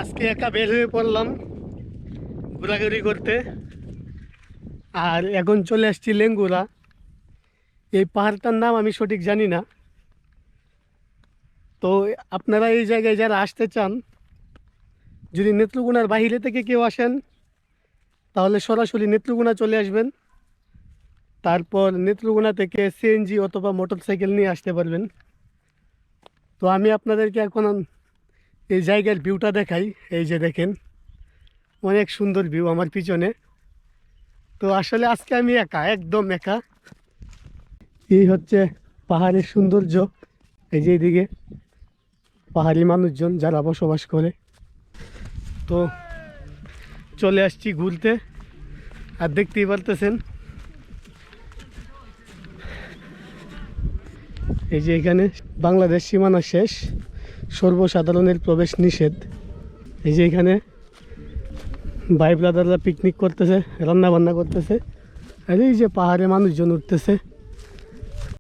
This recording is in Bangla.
আজকে একা বের হয়ে পড়লাম ঘোরাঘুরি করতে। আর এখন চলে আসছি লেঙ্গুরা। এই পাহাড়টার নাম আমি সঠিক জানি না। তো আপনারা এই জায়গায় যারা আসতে চান, যদি নেত্রকোনার বাইরে থেকে কেউ আসেন তাহলে সরাসরি নেত্রকোনা চলে আসবেন। তারপর নেত্রকোনা থেকে সিএনজি অথবা মোটরসাইকেল নিয়ে আসতে পারবেন। তো আমি আপনাদেরকে এখন এই জায়গার ভিউটা দেখাই। এই যে দেখেন, অনেক সুন্দর ভিউ আমার পিছনে। তো আসলে আজকে আমি একা, একদম একা। এই হচ্ছে পাহাড়ের সৌন্দর্য। এই যে এইদিকে পাহাড়ি মানুষজন যারা বসবাস করে। তো চলে আসছি ঘুরতে। আর দেখতেই পারতেছেন এই যে এখানে বাংলাদেশ সীমানা শেষ, সর্বসাধারণের প্রবেশ নিষেধ। এই যে এখানে ভাই ব্রাদাররা পিকনিক করতেছে, রান্না বান্না করতেছে। আর এই যে পাহাড়ে মানুষজন উঠতেছে।